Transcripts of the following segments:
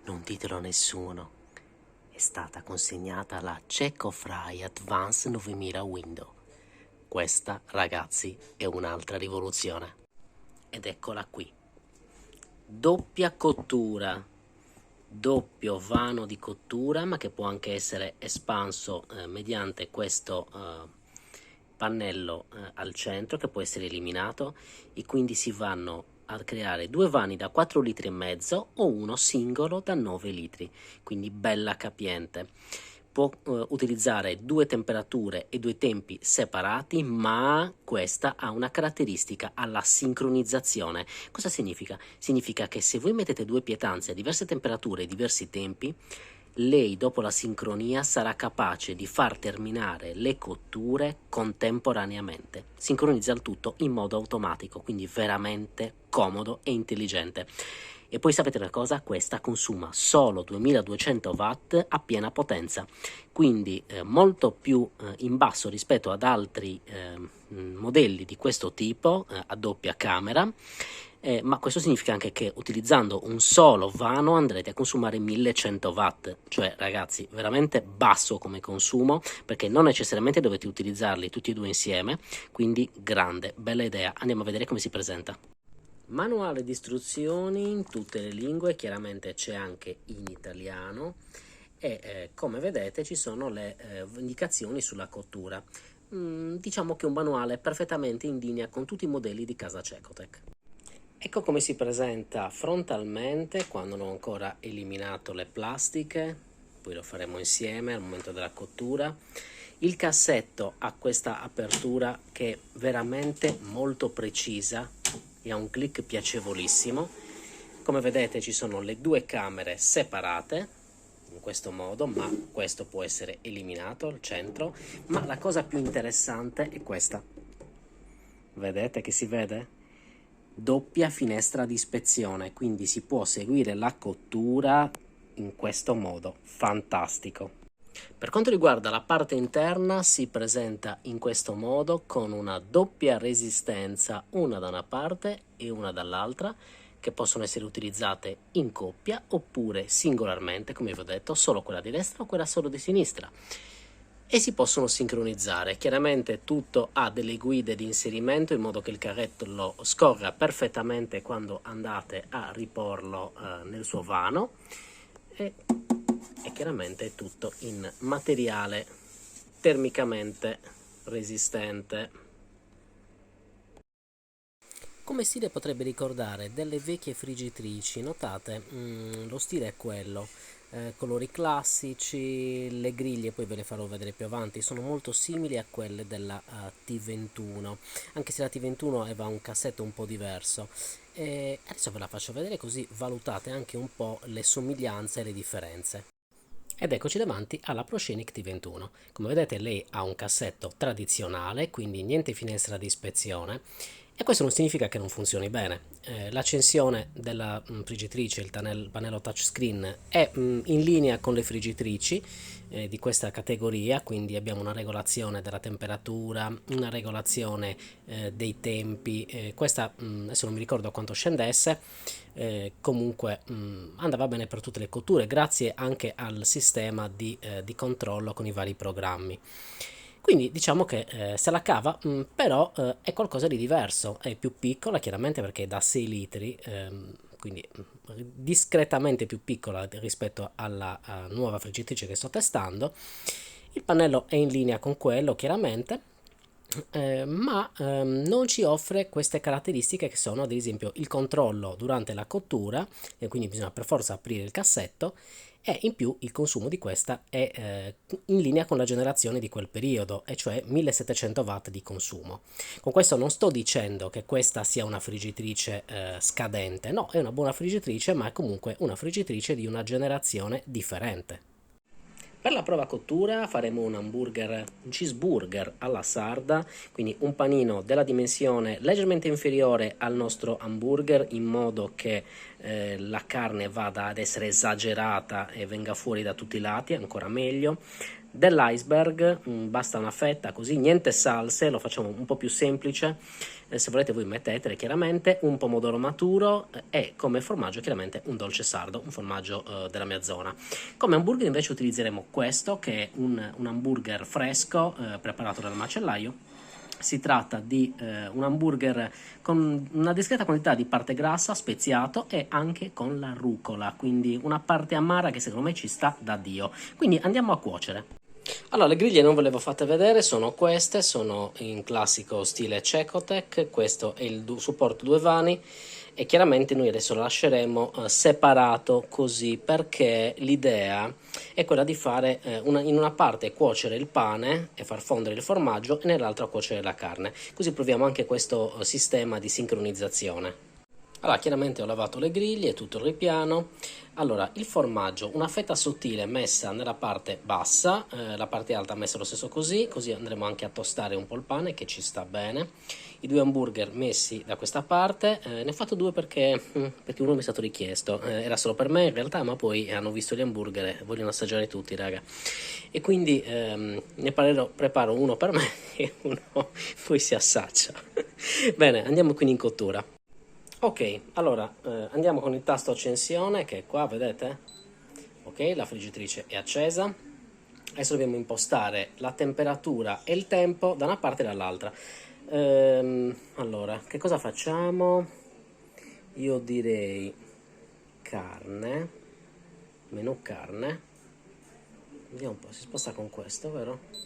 non ditelo a nessuno, è stata consegnata la Checofry Advance 9000 Window. Questa, ragazzi, è un'altra rivoluzione. Ed eccola qui. Doppia cottura, doppio vano di cottura, ma che può anche essere espanso mediante questo pannello al centro, che può essere eliminato, e quindi si vanno a creare due vani da 4 litri e mezzo o uno singolo da 9 litri, quindi bella capiente. Può utilizzare due temperature e due tempi separati, ma questa ha una caratteristica, alla sincronizzazione. Cosa significa? Significa che se voi mettete due pietanze a diverse temperature e diversi tempi, lei dopo la sincronia sarà capace di far terminare le cotture contemporaneamente. Sincronizza il tutto in modo automatico, quindi veramente comodo e intelligente. E poi sapete una cosa? Questa consuma solo 2200 watt a piena potenza, quindi molto più in basso rispetto ad altri modelli di questo tipo a doppia camera. Ma questo significa anche che utilizzando un solo vano andrete a consumare 1100 watt, cioè ragazzi veramente basso come consumo, perché non necessariamente dovete utilizzarli tutti e due insieme, quindi grande, bella idea. Andiamo a vedere come si presenta. Manuale di istruzioni in tutte le lingue, chiaramente c'è anche in italiano e come vedete ci sono le indicazioni sulla cottura. Diciamo che è un manuale perfettamente in linea con tutti i modelli di casa Cecotech. Ecco come si presenta frontalmente quando non ho ancora eliminato le plastiche, poi lo faremo insieme al momento della cottura. Il cassetto ha questa apertura che è veramente molto precisa e ha un click piacevolissimo. Come vedete ci sono le due camere separate in questo modo, ma questo può essere eliminato al centro. Ma la cosa più interessante è questa. Vedete che si vede? Doppia finestra di ispezione, quindi si può seguire la cottura in questo modo. Fantastico! Per quanto riguarda la parte interna, si presenta in questo modo con una doppia resistenza, una da una parte e una dall'altra, che possono essere utilizzate in coppia oppure singolarmente, come vi ho detto, solo quella di destra o quella solo di sinistra. E si possono sincronizzare. Chiaramente tutto ha delle guide di inserimento in modo che il carretto lo scorra perfettamente quando andate a riporlo nel suo vano, e chiaramente è tutto in materiale termicamente resistente. Come stile potrebbe ricordare delle vecchie friggitrici, notate, lo stile è quello, colori classici, le griglie poi ve le farò vedere più avanti, sono molto simili a quelle della T21, anche se la T21 aveva un cassetto un po' diverso. E adesso ve la faccio vedere così valutate anche un po' le somiglianze e le differenze. Ed eccoci davanti alla ProScenic T21. Come vedete lei ha un cassetto tradizionale, quindi niente finestra di ispezione, e questo non significa che non funzioni bene. L'accensione della friggitrice, il pannello touchscreen, è in linea con le friggitrici di questa categoria, quindi abbiamo una regolazione della temperatura, una regolazione dei tempi. Questa adesso non mi ricordo quanto scendesse, comunque andava bene per tutte le cotture, grazie anche al sistema di controllo con i vari programmi. Quindi diciamo che se la cava, però è qualcosa di diverso, è più piccola chiaramente perché è da 6 litri, quindi discretamente più piccola rispetto alla nuova friggitrice che sto testando. Il pannello è in linea con quello chiaramente, ma non ci offre queste caratteristiche che sono ad esempio il controllo durante la cottura, e quindi bisogna per forza aprire il cassetto, e in più il consumo di questa è in linea con la generazione di quel periodo, e cioè 1700 watt di consumo. Con questo non sto dicendo che questa sia una friggitrice scadente, no, è una buona friggitrice, ma è comunque una friggitrice di una generazione differente. Per la prova cottura faremo un cheeseburger alla sarda, quindi un panino della dimensione leggermente inferiore al nostro hamburger, in modo che la carne vada ad essere esagerata e venga fuori da tutti i lati, ancora meglio. dell'iceberg, basta una fetta così, niente salse, lo facciamo un po' più semplice, se volete voi mettetele chiaramente un pomodoro maturo e come formaggio chiaramente un dolce sardo, un formaggio della mia zona. Come hamburger invece utilizzeremo questo che è un hamburger fresco preparato dal macellaio. Si tratta di un hamburger con una discreta quantità di parte grassa, speziato e anche con la rucola, quindi una parte amara che secondo me ci sta da Dio. Quindi andiamo a cuocere. Allora, le griglie non ve le ho fatte vedere, sono queste, sono in classico stile Cecotec, questo è il supporto due vani e chiaramente noi adesso lo lasceremo separato così perché l'idea è quella di fare in una parte cuocere il pane e far fondere il formaggio e nell'altra cuocere la carne, così proviamo anche questo sistema di sincronizzazione. Allora, chiaramente ho lavato le griglie, tutto il ripiano. Allora, il formaggio, una fetta sottile messa nella parte bassa, la parte alta messa lo stesso così andremo anche a tostare un po' il pane che ci sta bene. I due hamburger messi da questa parte, ne ho fatto due perché uno mi è stato richiesto, era solo per me in realtà, ma poi hanno visto gli hamburger e vogliono assaggiare tutti, raga. E quindi preparo uno per me e uno poi si assaggia. Bene, andiamo quindi in cottura. Ok, allora andiamo con il tasto accensione che è qua, vedete? Ok, la friggitrice è accesa. Adesso dobbiamo impostare la temperatura e il tempo da una parte e dall'altra. Allora, che cosa facciamo? Io direi carne, meno carne. Vediamo un po', si sposta con questo, vero?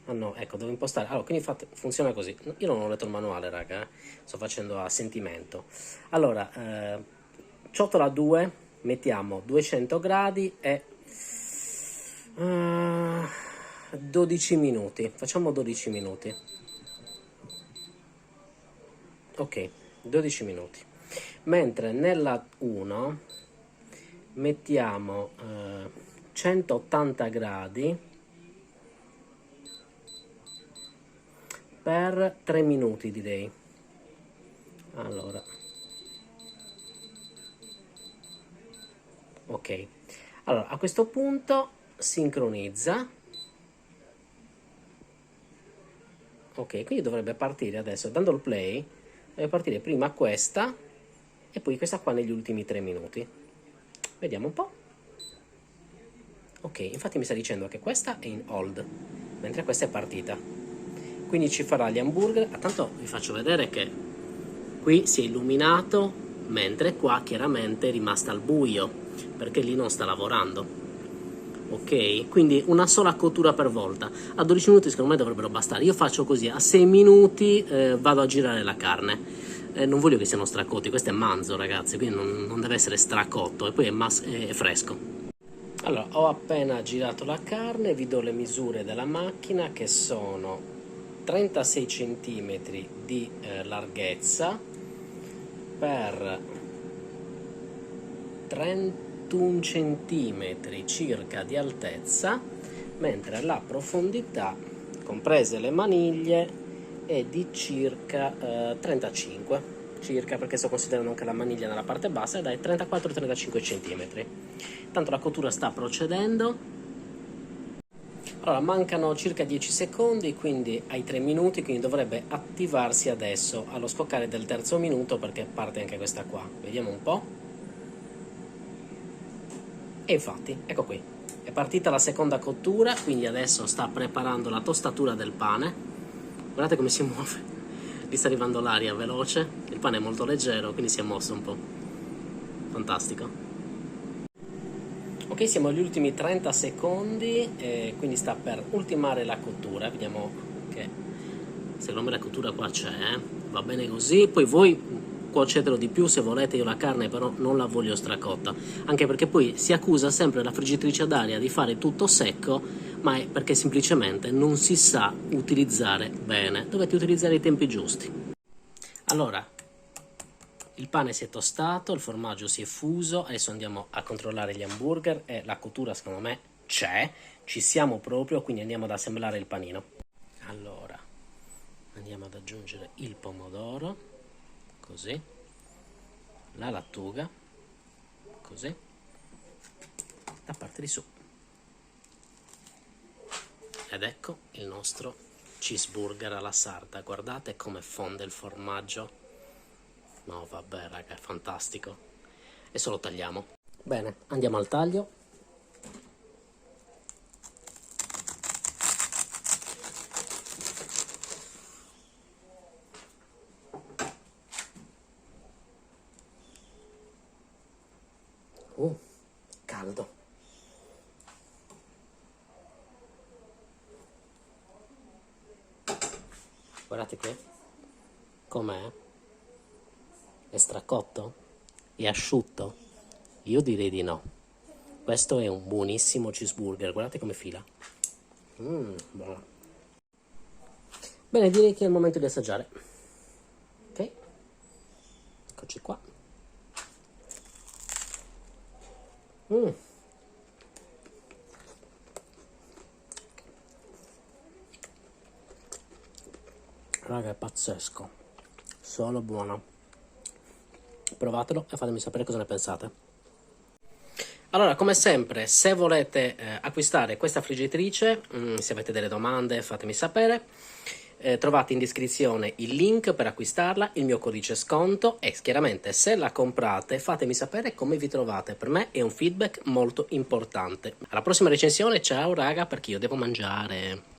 Ah no, ecco, devo impostare. Allora, quindi funziona così. Io non ho letto il manuale, raga, sto facendo a sentimento. Allora, ciotola a 2, mettiamo 200 gradi e 12 minuti. Facciamo 12 minuti. Ok, 12 minuti. Mentre nella 1 mettiamo 180 gradi per 3 minuti direi. Allora, ok, allora a questo punto sincronizza. Ok, quindi dovrebbe partire adesso, dando il play, deve partire prima questa e poi questa qua negli ultimi 3 minuti. Vediamo un po'. Ok, infatti mi sta dicendo che questa è in hold, mentre questa è partita. Quindi ci farà gli hamburger. Tanto vi faccio vedere che qui si è illuminato, mentre qua chiaramente è rimasta al buio, perché lì non sta lavorando. Ok, quindi una sola cottura per volta. A 12 minuti secondo me dovrebbero bastare. Io faccio così, a 6 minuti vado a girare la carne. Non voglio che siano stracotti, questo è manzo ragazzi, quindi non deve essere stracotto e poi è fresco. Allora, ho appena girato la carne, vi do le misure della macchina che sono 36 cm di larghezza per 31 cm circa di altezza, mentre la profondità, comprese le maniglie, è di circa 35 circa, perché sto considerando anche la maniglia nella parte bassa, ed è 34-35 cm. Tanto la cottura sta procedendo. Allora, mancano circa 10 secondi, quindi ai 3 minuti, quindi dovrebbe attivarsi adesso allo scoccare del terzo minuto perché parte anche questa qua. Vediamo un po'. E infatti, ecco qui, è partita la seconda cottura, quindi adesso sta preparando la tostatura del pane. Guardate come si muove, gli sta arrivando l'aria veloce, il pane è molto leggero, quindi si è mosso un po'. Fantastico. Ok, siamo agli ultimi 30 secondi, quindi sta per ultimare la cottura. Vediamo che secondo me la cottura qua c'è, va bene così. Poi voi cuocetelo di più se volete, io la carne però non la voglio stracotta, anche perché poi si accusa sempre la friggitrice ad aria di fare tutto secco, ma è perché semplicemente non si sa utilizzare bene. Dovete utilizzare i tempi giusti. Allora, il pane si è tostato, il formaggio si è fuso, adesso andiamo a controllare gli hamburger e la cottura secondo me c'è, ci siamo proprio, quindi andiamo ad assemblare il panino. Allora, andiamo ad aggiungere il pomodoro, così, la lattuga, così, da parte di su. Ed ecco il nostro cheeseburger alla sarda. Guardate come fonde il formaggio. No, vabbè, raga, è fantastico. Adesso lo tagliamo. Bene, andiamo al taglio. Caldo. Guardate qui. Com'è? È stracotto? È asciutto? Io direi di no. Questo è un buonissimo cheeseburger. Guardate come fila. Buono. Bene, direi che è il momento di assaggiare. Ok? Eccoci qua. Raga, è pazzesco. Solo buono. Provatelo e fatemi sapere cosa ne pensate. Allora, come sempre, se volete acquistare questa friggitrice, se avete delle domande fatemi sapere. Trovate in descrizione il link per acquistarla, il mio codice sconto e chiaramente se la comprate fatemi sapere come vi trovate. Per me è un feedback molto importante. Alla prossima recensione, ciao raga, perché io devo mangiare.